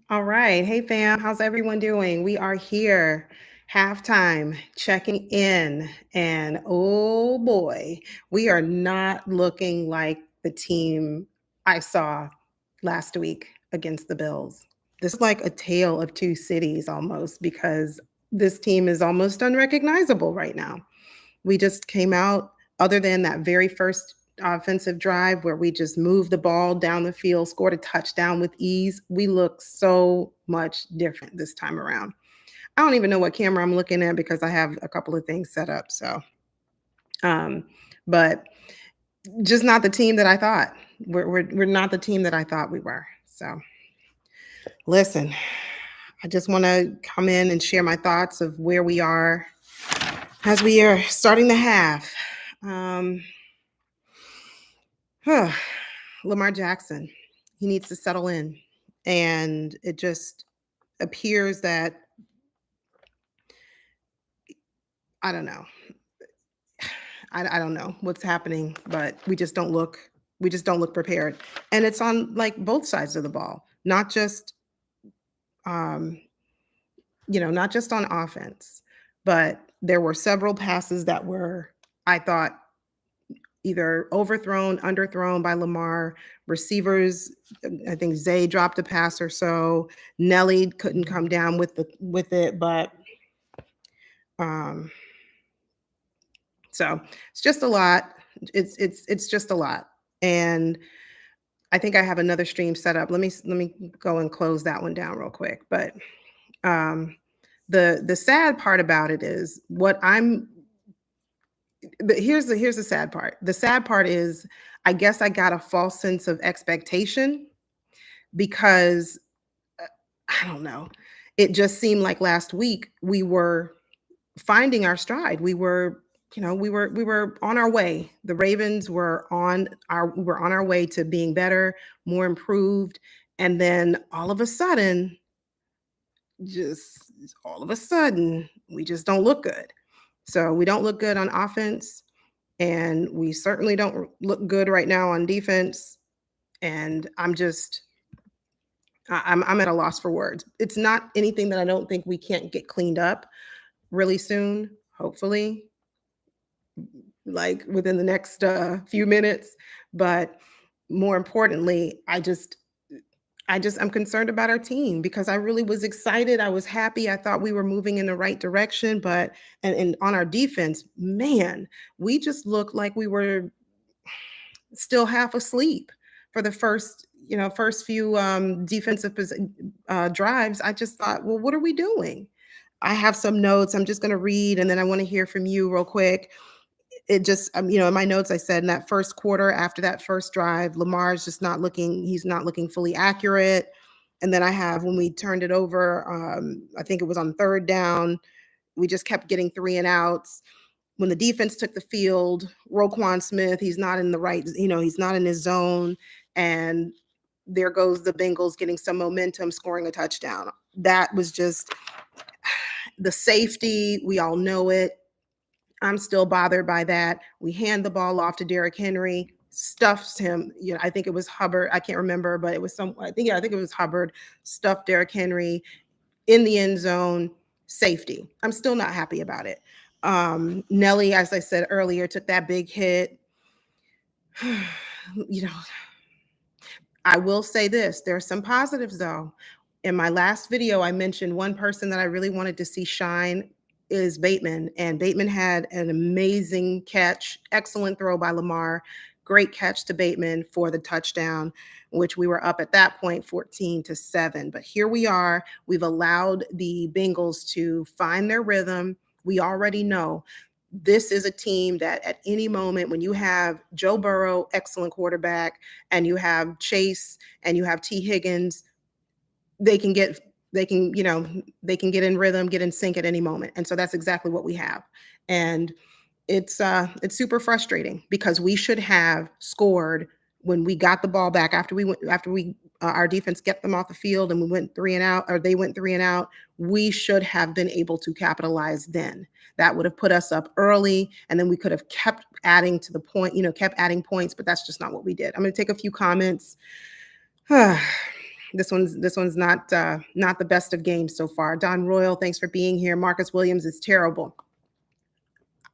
All right. Hey, fam. How's everyone doing? We are here, halftime, checking in. And oh boy, we are not looking like the team I saw last week against the Bills. This is like a tale of two cities almost because this team is almost unrecognizable right now. We just came out, other than that very first offensive drive where we just moved the ball down the field, scored a touchdown with ease. We look so much different this time around. I don't even know what camera I'm looking at because I have a couple of things set up. Um, but just not the team that I thought. We're not the team that I thought we were. So listen, I just want to come in and share my thoughts of where we are as we are starting the half. Um, Lamar Jackson, he needs to settle in. And it just appears that, I don't know. I don't know what's happening, but we just don't look prepared. And it's on like both sides of the ball, not just um, not just on offense, but there were several passes that were, I thought, either overthrown, underthrown by Lamar. Receivers, I think Zay dropped a pass or so. Nelly couldn't come down with it, but um, so it's just a lot. It's just a lot, and I think I have another stream set up. Let me go and close that one down real quick. But um, the sad part about it is what I'm. Here's the sad part. The sad part is I guess I got a false sense of expectation because I don't know. It just seemed like last week we were finding our stride. We were on our way. The Ravens were on our way to being better, more improved, and then just all of a sudden, we just don't look good. So we don't look good on offense, and we certainly don't look good right now on defense. And I'm at a loss for words. It's not anything that I don't think we can't get cleaned up really soon, hopefully, like within the next few minutes. But more importantly, I'm concerned about our team because I really was excited. I was happy. I thought we were moving in the right direction, but and on our defense, man, we just looked like we were still half asleep for the first few drives. I just thought, well, what are we doing? I have some notes. I'm just going to read, and then I want to hear from you real quick. It just, in my notes, I said in that first quarter, after that first drive, Lamar's just not looking. He's not looking fully accurate. And then I have when we turned it over, I think it was on third down. We just kept getting three and outs when the defense took the field. Roquan Smith, he's not in the right, he's not in his zone. And there goes the Bengals getting some momentum, scoring a touchdown. That was just the safety. We all know it. I'm still bothered by that. We hand the ball off to Derrick Henry, stuffs him. I think it was Hubbard. I can't remember, but it was I think it was Hubbard, stuffed Derrick Henry in the end zone, safety. I'm still not happy about it. Nelly, as I said earlier, took that big hit. you know, I will say this, there are some positives though. In my last video, I mentioned one person that I really wanted to see shine is Bateman. And Bateman had an amazing catch, excellent throw by Lamar, great catch to Bateman for the touchdown, which we were up at that point 14-7. But here we are. We've allowed the Bengals to find their rhythm. We already know this is a team that at any moment, when you have Joe Burrow, excellent quarterback, and you have Chase and you have T. Higgins, they can get they can get in rhythm, get in sync at any moment. And so that's exactly what we have. And it's super frustrating because we should have scored when we got the ball back after we our defense get them off the field and we went three and out, or they went three and out. We should have been able to capitalize then. That would have put us up early, and then we could have kept adding to the point, kept adding points, but that's just not what we did. I'm going to take a few comments. this one's not the best of games so far. Don Royal, thanks for being here. Marcus Williams is terrible.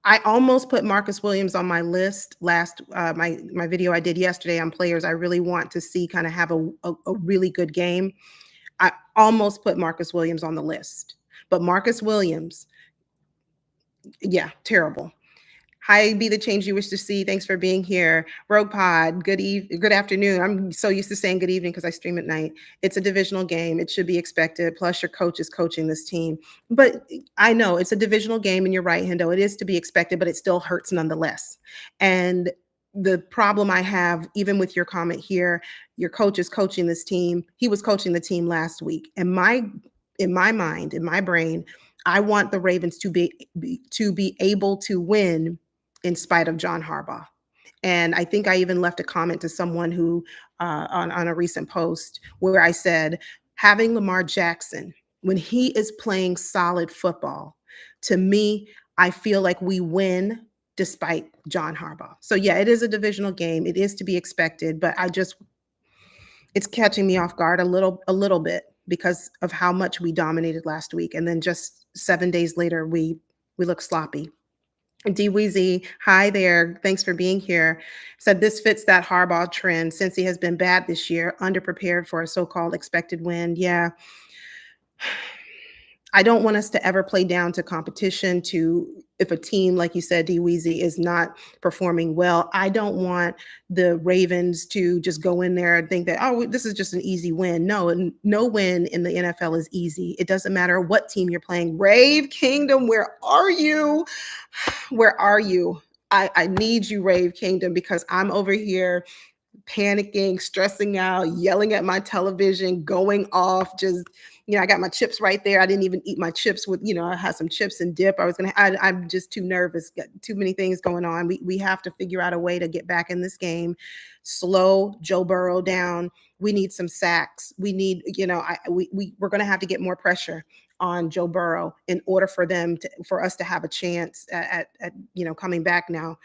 I almost put Marcus Williams on my list last my video I did yesterday on players I really want to see kind of have a really good game. I almost put Marcus Williams on the list. But Marcus Williams, yeah, terrible. Hi, be the change you wish to see. Thanks for being here. Rogue Pod, good afternoon. I'm so used to saying good evening because I stream at night. It's a divisional game. It should be expected. Plus, your coach is coaching this team. But I know it's a divisional game, and you're right, Hendo. It is to be expected, but it still hurts nonetheless. And the problem I have, even with your comment here, your coach is coaching this team. He was coaching the team last week. And in my mind, in my brain, I want the Ravens to be able to win in spite of John Harbaugh. And I think I even left a comment to someone who on a recent post where I said, having Lamar Jackson, when he is playing solid football, to me, I feel like we win despite John Harbaugh. So yeah, it is a divisional game. It is to be expected, but it's catching me off guard a little bit because of how much we dominated last week. And then just 7 days later, we look sloppy. D Weezy, hi there. Thanks for being here. Said this fits that Harbaugh trend since he has been bad this year, underprepared for a so-called expected win. Yeah. I don't want us to ever play down to competition to if a team, like you said, D Weezy, is not performing well. I don't want the Ravens to just go in there and think that, oh, this is just an easy win. No, no win in the NFL is easy. It doesn't matter what team you're playing. Rave Kingdom, where are you? Where are you? I need you, Rave Kingdom, because I'm over here panicking, stressing out, yelling at my television, going off, just, I got my chips right there. I didn't even eat my chips with, I had some chips and dip. I'm just too nervous, got too many things going on. We have to figure out a way to get back in this game, slow Joe Burrow down. We need some sacks. We need, we're going to have to get more pressure on Joe Burrow in order for us to have a chance at coming back now.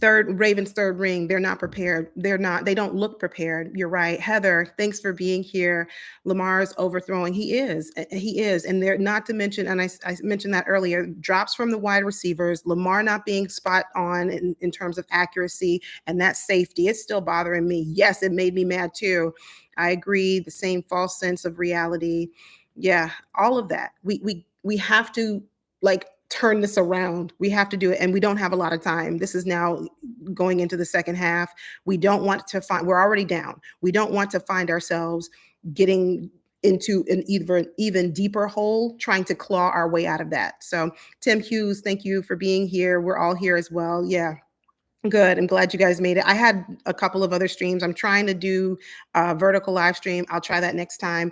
Ravens third ring, they're not prepared. They don't look prepared. You're right. Heather, thanks for being here. Lamar's overthrowing. He is. And they're not to mention, and I mentioned that earlier, drops from the wide receivers, Lamar not being spot on in terms of accuracy, and that safety, it's still bothering me. Yes, it made me mad too. I agree. The same false sense of reality. Yeah, all of that. We have to turn this around. We have to do it. And we don't have a lot of time. This is now going into the second half. We're already down. We don't want to find ourselves getting into an even deeper hole, trying to claw our way out of that. So Tim Hughes, thank you for being here. We're all here as well. Yeah. Good. I'm glad you guys made it. I had a couple of other streams. I'm trying to do a vertical live stream. I'll try that next time.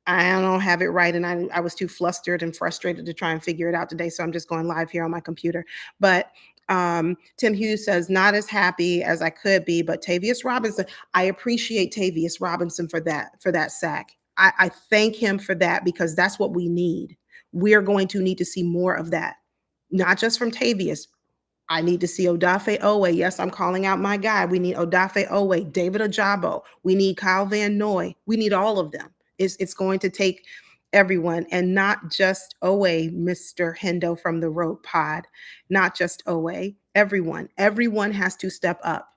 I don't have it right, and I was too flustered and frustrated to try and figure it out today, so I'm just going live here on my computer. But Tim Hughes says, not as happy as I could be, but Tavius Robinson, I appreciate Tavius Robinson for that sack. I thank him for that because that's what we need. We're going to need to see more of that, not just from Tavius. I need to see Odafe Owe. Yes, I'm calling out my guy. We need Odafe Owe, David Ojabo. We need Kyle Van Noy. We need all of them. It's going to take everyone, and not just Owe, Mr. Hendo from the Road Pod, not just Owe, everyone. Everyone has to step up.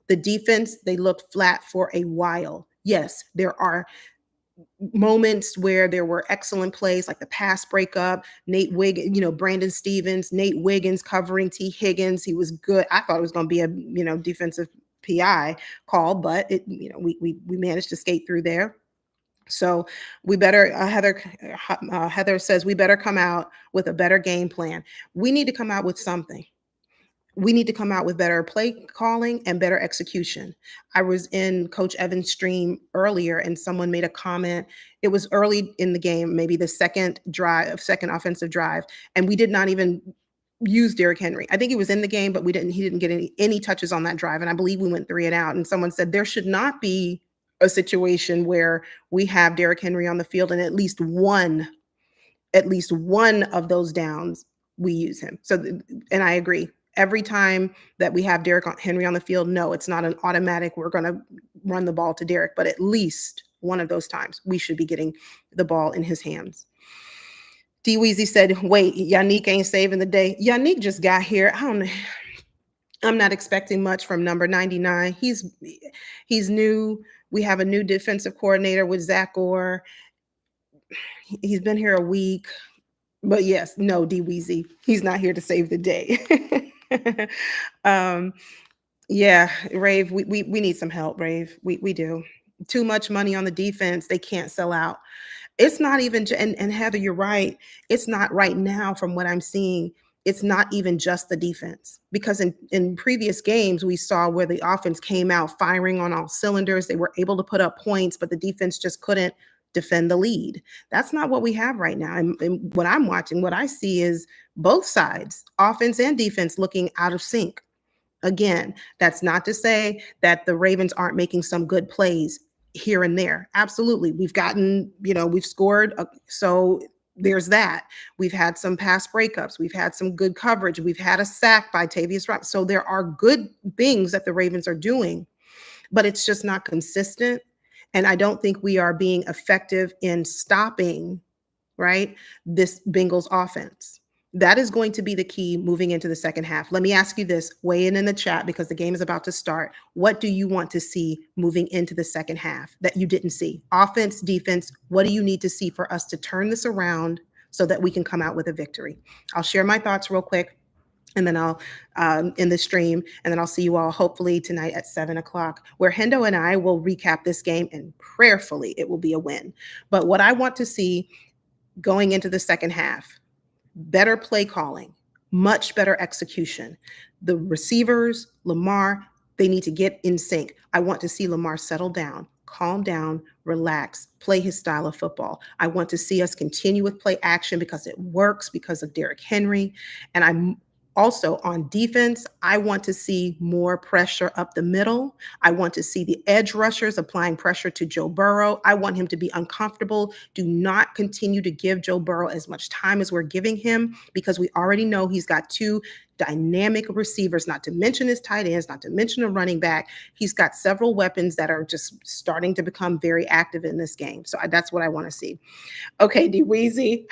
The defense, they looked flat for a while. Yes, there are moments where there were excellent plays like the pass breakup, Nate Wiggins, Brandon Stevens, Nate Wiggins covering T. Higgins. He was good. I thought it was going to be a, defensive PI call, but we managed to skate through there. So we better, Heather says, we better come out with a better game plan. We need to come out with something. We need to come out with better play calling and better execution. I was in Coach Evans' stream earlier and someone made a comment. It was early in the game, maybe the second offensive drive, and we did not even use Derrick Henry. I think he was in the game, but he didn't get any touches on that drive. And I believe we went 3 and out. And someone said there should not be a situation where we have Derrick Henry on the field and at least one of those downs we use him. So, and I agree. every time that we have Derrick Henry on the field, no, it's not an automatic, we're going to run the ball to Derrick, but at least one of those times we should be getting the ball in his hands. D Weezy said, wait, Yannick ain't saving the day. Yannick just got here. I don't know. I'm not expecting much from number 99. He's new. We have a new defensive coordinator with Zach Orr. He's been here a week. But yes, no, D Weezy. He's not here to save the day. um, yeah, Rave, we need some help, Rave. We do. Too much money on the defense. They can't sell out. It's not even, and Heather, you're right. It's not right now from what I'm seeing. It's not even just the defense, because in previous games, we saw where the offense came out firing on all cylinders. They were able to put up points, but the defense just couldn't defend the lead. That's not what we have right now. And what I'm watching, what I see is both sides, offense and defense, looking out of sync. Again, that's not to say that the Ravens aren't making some good plays here and there. Absolutely. We've gotten, we've scored. So there's that. We've had some pass breakups. We've had some good coverage. We've had a sack by Tavius Rock. So there are good things that the Ravens are doing, but it's just not consistent. And I don't think we are being effective in stopping, right, this Bengals offense. That is going to be the key moving into the second half. Let me ask you this, weigh in the chat because the game is about to start. What do you want to see moving into the second half that you didn't see? Offense, defense, what do you need to see for us to turn this around so that we can come out with a victory? I'll share my thoughts real quick, and then I'll in the stream, and then I'll see you all hopefully tonight at 7:00, where Hendo and I will recap this game, and prayerfully it will be a win. But what I want to see going into the second half, better play calling, much better execution. The receivers, Lamar, they need to get in sync. I want to see Lamar settle down, calm down, relax, play his style of football. I want to see us continue with play action because it works because of Derrick Henry. And I'm also on defense, I want to see more pressure up the middle. I want to see the edge rushers applying pressure to Joe Burrow. I want him to be uncomfortable. Do not continue to give Joe Burrow as much time as we're giving him, because we already know he's got two dynamic receivers, not to mention his tight ends, not to mention a running back. He's got several weapons that are just starting to become very active in this game. So that's what I want to see. Okay, D Weezy.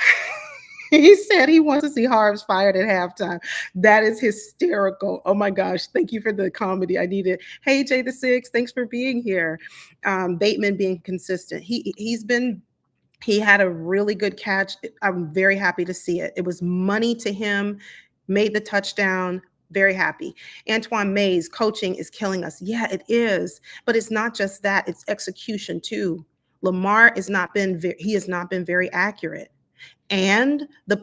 He said he wants to see Harv's fired at halftime. That is hysterical. Oh my gosh. Thank you for the comedy. I need it. Hey, Jay the Six, thanks for being here. Bateman being consistent. He had a really good catch. I'm very happy to see it. It was money to him, made the touchdown. Very happy. Antoine Mays, coaching is killing us. Yeah, it is. But it's not just that, it's execution too. Lamar has not been very accurate. And the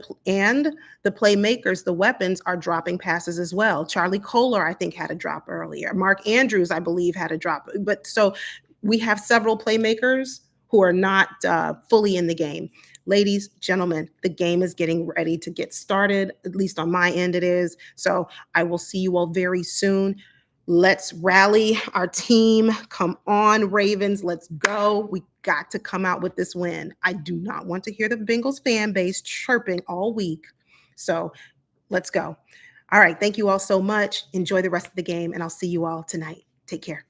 playmakers, the weapons, are dropping passes as well. Charlie Kohler, I think, had a drop earlier. Mark Andrews, I believe, had a drop. But so we have several playmakers who are not fully in the game. Ladies, gentlemen, the game is getting ready to get started. At least on my end, it is. So I will see you all very soon. Let's rally our team. Come on, Ravens. Let's go. We got to come out with this win. I do not want to hear the Bengals fan base chirping all week. So let's go. All right. Thank you all so much. Enjoy the rest of the game, and I'll see you all tonight. Take care.